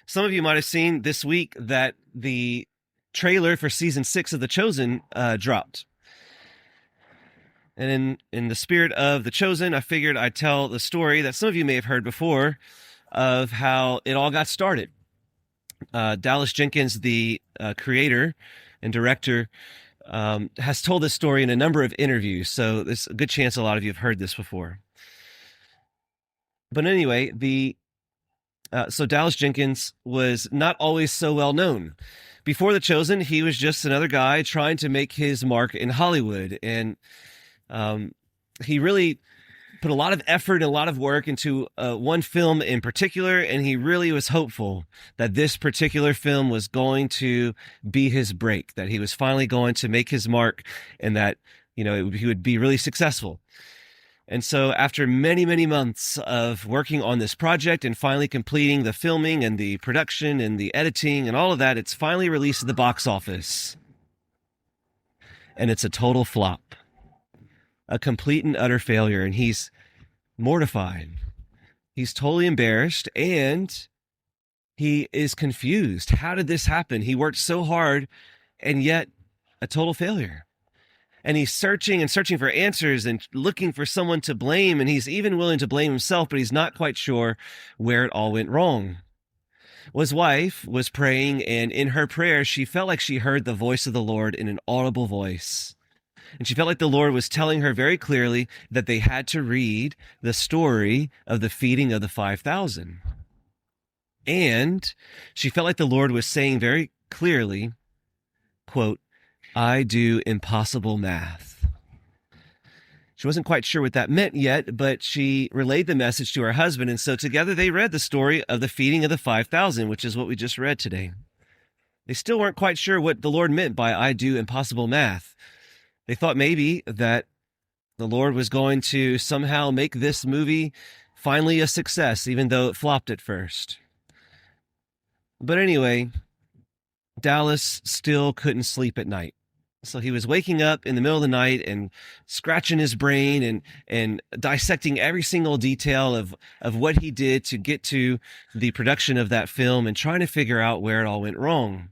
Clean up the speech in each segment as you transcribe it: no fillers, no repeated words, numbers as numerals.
Some of you might have seen this week that the trailer for season 6 of The Chosen dropped. And in the spirit of The Chosen, I figured I'd tell the story that some of you may have heard before of how it all got started. Dallas Jenkins, the creator and director, has told this story in a number of interviews, so there's a good chance a lot of you have heard this before. But anyway, so Dallas Jenkins was not always so well known. Before The Chosen, he was just another guy trying to make his mark in Hollywood, and he really put a lot of effort and a lot of work into one film in particular, and he really was hopeful that this particular film was going to be his break, that he was finally going to make his mark, and that he would be really successful. And so after many, many months of working on this project and finally completing the filming and the production and the editing and all of that, it's finally released at the box office. And it's a total flop, a complete and utter failure. And he's mortified. He's totally embarrassed, and he is confused. How did this happen? He worked so hard, and yet a total failure. And he's searching and searching for answers and looking for someone to blame. And he's even willing to blame himself, but he's not quite sure where it all went wrong. Well, his wife was praying, and in her prayer, she felt like she heard the voice of the Lord in an audible voice. And she felt like the Lord was telling her very clearly that they had to read the story of the feeding of the 5,000. And she felt like the Lord was saying very clearly, quote, "I do impossible math." She wasn't quite sure what that meant yet, but she relayed the message to her husband. And so together they read the story of the feeding of the 5,000, which is what we just read today. They still weren't quite sure what the Lord meant by "I do impossible math." They thought maybe that the Lord was going to somehow make this movie finally a success, even though it flopped at first. But anyway, Dallas still couldn't sleep at night. So he was waking up in the middle of the night and scratching his brain and dissecting every single detail of what he did to get to the production of that film and trying to figure out where it all went wrong.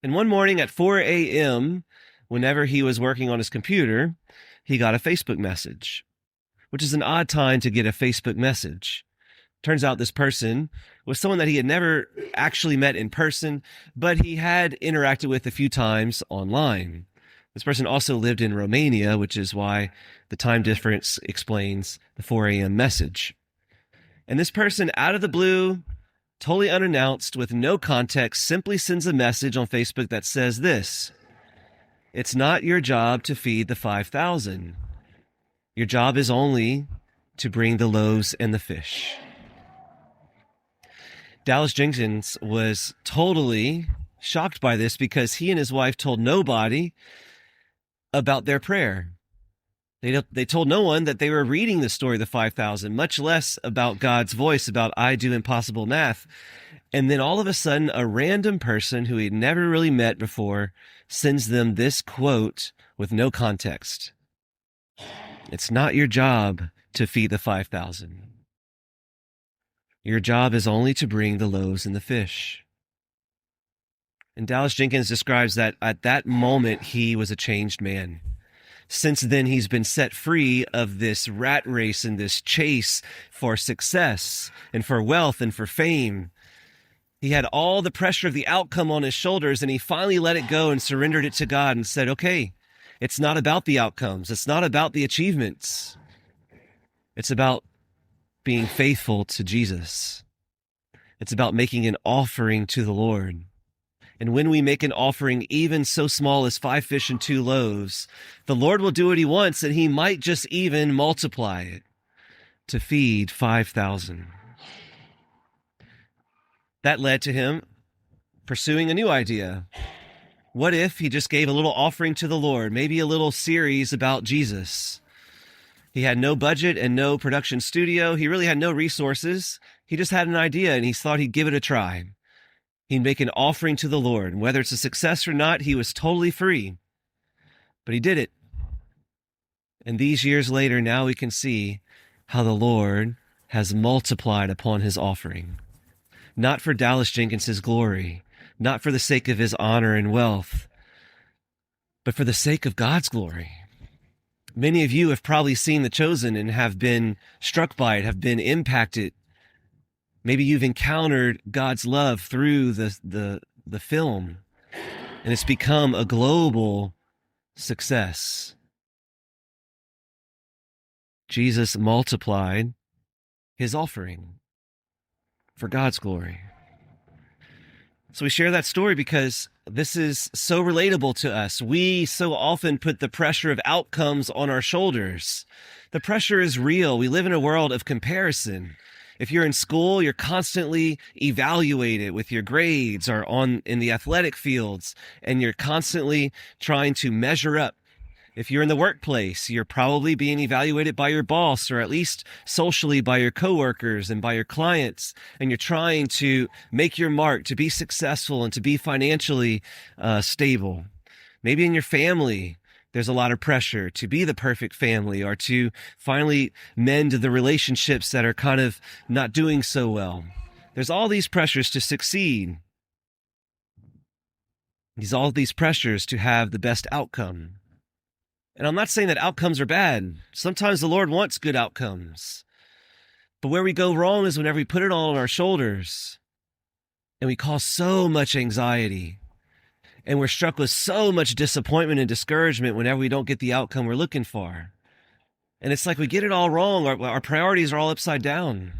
And one morning at 4 a.m., whenever he was working on his computer, he got a Facebook message, which is an odd time to get a Facebook message. Turns out this person was someone that he had never actually met in person, but he had interacted with a few times online. This person also lived in Romania, which is why the time difference explains the 4 a.m. message. And this person, out of the blue, totally unannounced, with no context, simply sends a message on Facebook that says this: "It's not your job to feed the 5,000. Your job is only to bring the loaves and the fish." Dallas Jenkins was totally shocked by this because he and his wife told nobody about their prayer. They told no one that they were reading the story of the 5,000, much less about God's voice, about "I do impossible math." And then all of a sudden, a random person who he'd never really met before sends them this quote with no context: "It's not your job to feed the 5,000. Your job is only to bring the loaves and the fish." And Dallas Jenkins describes that at that moment, he was a changed man. Since then, he's been set free of this rat race and this chase for success and for wealth and for fame. He had all the pressure of the outcome on his shoulders, and he finally let it go and surrendered it to God and said, "Okay, it's not about the outcomes. It's not about the achievements. It's about being faithful to Jesus. It's about making an offering to the Lord. And when we make an offering, even so small as 5 fish and 2 loaves, the Lord will do what he wants, and he might just even multiply it to feed 5,000. That led to him pursuing a new idea. What if he just gave a little offering to the Lord, maybe a little series about Jesus? He had no budget and no production studio. He really had no resources. He just had an idea, and he thought he'd give it a try. He'd make an offering to the Lord. Whether it's a success or not, he was totally free. But he did it. And these years later, now we can see how the Lord has multiplied upon his offering. not for Dallas Jenkins's glory, not for the sake of his honor and wealth, but for the sake of God's glory. Many of you have probably seen The Chosen and have been struck by it, have been impacted. Maybe you've encountered God's love through the film, and it's become a global success. Jesus multiplied his offering for God's glory. So we share that story because this is so relatable to us. We so often put the pressure of outcomes on our shoulders. The pressure is real. We live in a world of comparison. If you're in school, you're constantly evaluated with your grades or in the athletic fields, and you're constantly trying to measure up. If you're in the workplace, you're probably being evaluated by your boss, or at least socially by your coworkers and by your clients, and you're trying to make your mark, to be successful and to be financially stable. Maybe in your family, there's a lot of pressure to be the perfect family or to finally mend the relationships that are kind of not doing so well. There's all these pressures to succeed. All these pressures to have the best outcome. And I'm not saying that outcomes are bad. Sometimes the Lord wants good outcomes. But where we go wrong is whenever we put it all on our shoulders and we cause so much anxiety and we're struck with so much disappointment and discouragement whenever we don't get the outcome we're looking for. And it's like we get it all wrong. Our priorities are all upside down.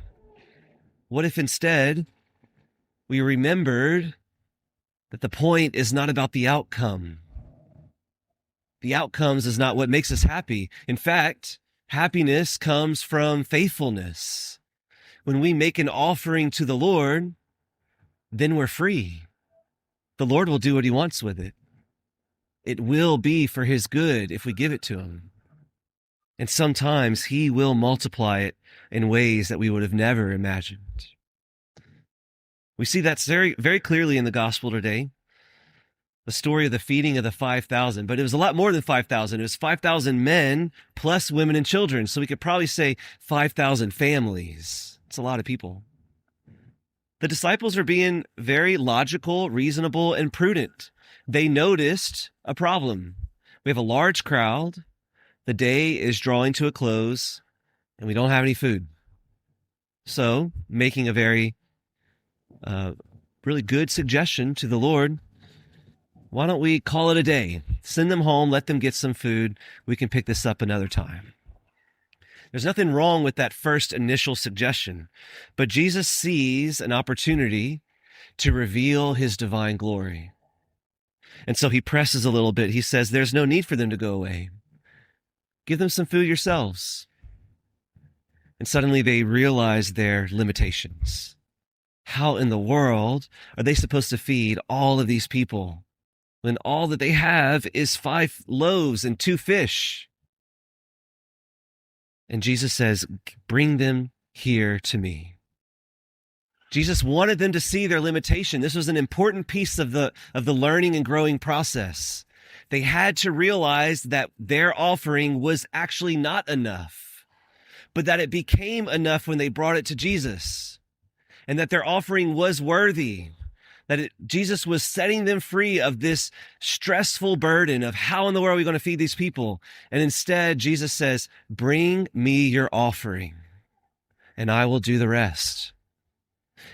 What if instead we remembered that the point is not about the outcome? The outcomes is not what makes us happy. In fact, happiness comes from faithfulness. When we make an offering to the Lord, then we're free. The Lord will do what he wants with it. It will be for his good if we give it to him. And sometimes he will multiply it in ways that we would have never imagined. We see that very, very clearly in the gospel today. The story of the feeding of the 5,000, but it was a lot more than 5,000. It was 5,000 men plus women and children. So we could probably say 5,000 families. It's a lot of people. The disciples are being very logical, reasonable, and prudent. They noticed a problem. We have a large crowd. The day is drawing to a close, and we don't have any food. So, making a very, really good suggestion to the Lord, why don't we call it a day? Send them home, let them get some food. We can pick this up another time. There's nothing wrong with that first initial suggestion, but Jesus sees an opportunity to reveal his divine glory. And so he presses a little bit. He says, there's no need for them to go away. Give them some food yourselves. And suddenly they realize their limitations. How in the world are they supposed to feed all of these people when all that they have is 5 loaves and 2 fish? And Jesus says, bring them here to me. Jesus wanted them to see their limitation. This was an important piece of the learning and growing process. They had to realize that their offering was actually not enough, but that it became enough when they brought it to Jesus, and that their offering was worthy. That Jesus was setting them free of this stressful burden of how in the world are we going to feed these people? And instead, Jesus says, bring me your offering and I will do the rest.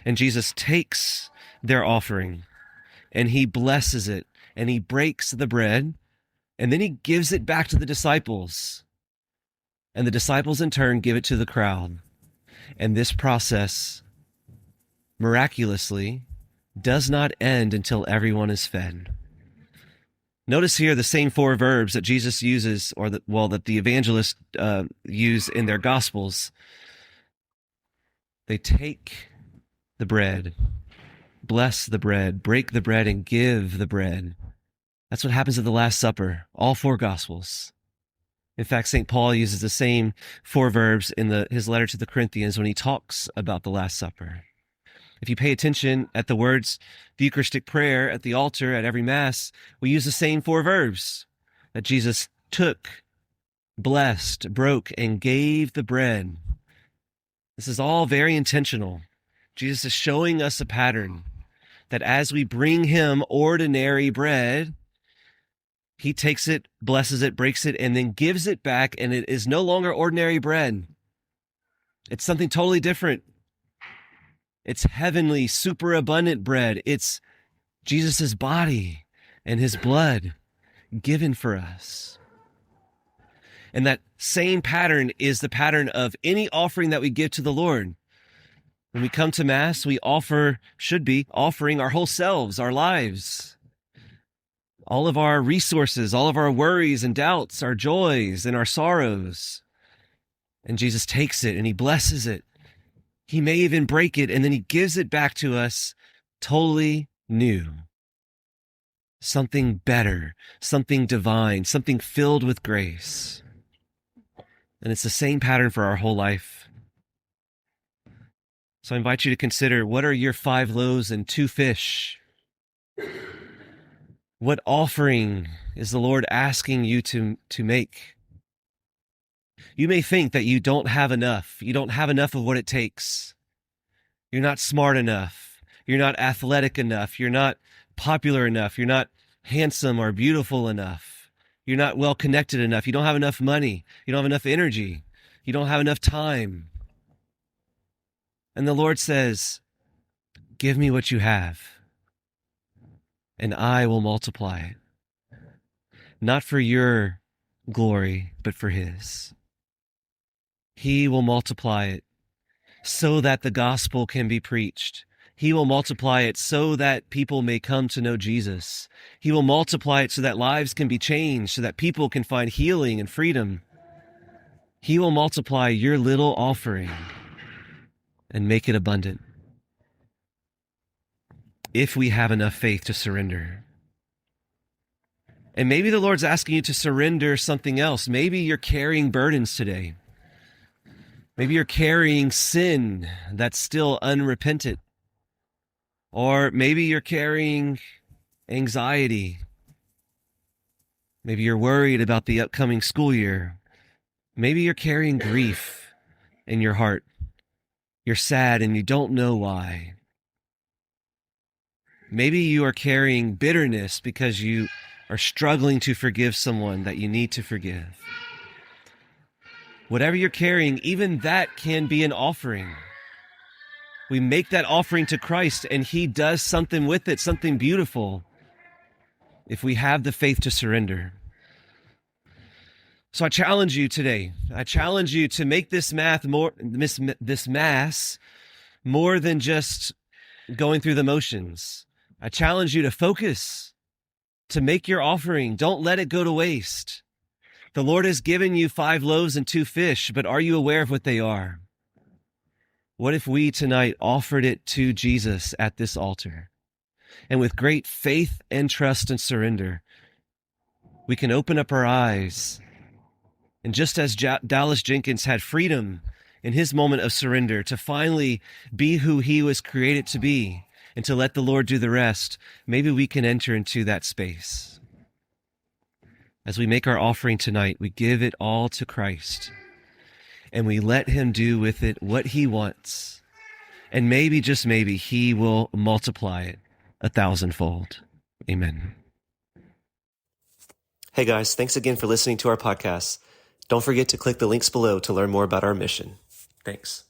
And Jesus takes their offering and he blesses it and he breaks the bread and then he gives it back to the disciples. And the disciples in turn give it to the crowd. And this process miraculously does not end until everyone is fed. Notice here the same 4 verbs that Jesus uses, or that the evangelists use in their gospels. They take the bread, bless the bread, break the bread, and give the bread. That's what happens at the Last Supper, all 4 gospels. In fact, St. Paul uses the same 4 verbs in his letter to the Corinthians when he talks about the Last Supper. If you pay attention at the words, the Eucharistic prayer at the altar at every Mass, we use the same 4 verbs that Jesus took, blessed, broke, and gave the bread. This is all very intentional. Jesus is showing us a pattern that as we bring him ordinary bread, he takes it, blesses it, breaks it, and then gives it back, and it is no longer ordinary bread. It's something totally different. It's heavenly, superabundant bread. It's Jesus' body and his blood given for us. And that same pattern is the pattern of any offering that we give to the Lord. When we come to Mass, we should be offering our whole selves, our lives, all of our resources, all of our worries and doubts, our joys and our sorrows. And Jesus takes it and he blesses it. He may even break it, and then he gives it back to us totally new. Something better, something divine, something filled with grace. And it's the same pattern for our whole life. So I invite you to consider, what are your 5 loaves and 2 fish? What offering is the Lord asking you to make? You may think that you don't have enough. You don't have enough of what it takes. You're not smart enough. You're not athletic enough. You're not popular enough. You're not handsome or beautiful enough. You're not well connected enough. You don't have enough money. You don't have enough energy. You don't have enough time. And the Lord says, give me what you have, and I will multiply it. Not for your glory, but for his. He will multiply it so that the gospel can be preached. He will multiply it so that people may come to know Jesus. He will multiply it so that lives can be changed, so that people can find healing and freedom. He will multiply your little offering and make it abundant, if we have enough faith to surrender. And maybe the Lord's asking you to surrender something else. Maybe you're carrying burdens today. Maybe you're carrying sin that's still unrepentant. Or maybe you're carrying anxiety. Maybe you're worried about the upcoming school year. Maybe you're carrying grief in your heart. You're sad and you don't know why. Maybe you are carrying bitterness because you are struggling to forgive someone that you need to forgive. Whatever you're carrying, even that can be an offering. We make that offering to Christ, and he does something with it, something beautiful, if we have the faith to surrender. So I challenge you today. I challenge you to make this Mass more than just going through the motions. I challenge you to focus, to make your offering. Don't let it go to waste. The Lord has given you 5 loaves and 2 fish, but are you aware of what they are? What if we tonight offered it to Jesus at this altar? And with great faith and trust and surrender, we can open up our eyes. And just as Dallas Jenkins had freedom in his moment of surrender to finally be who he was created to be and to let the Lord do the rest, maybe we can enter into that space. As we make our offering tonight, we give it all to Christ, and we let him do with it what he wants. And maybe, just maybe, he will multiply it 1,000-fold. Amen. Hey guys, thanks again for listening to our podcast. Don't forget to click the links below to learn more about our mission. Thanks.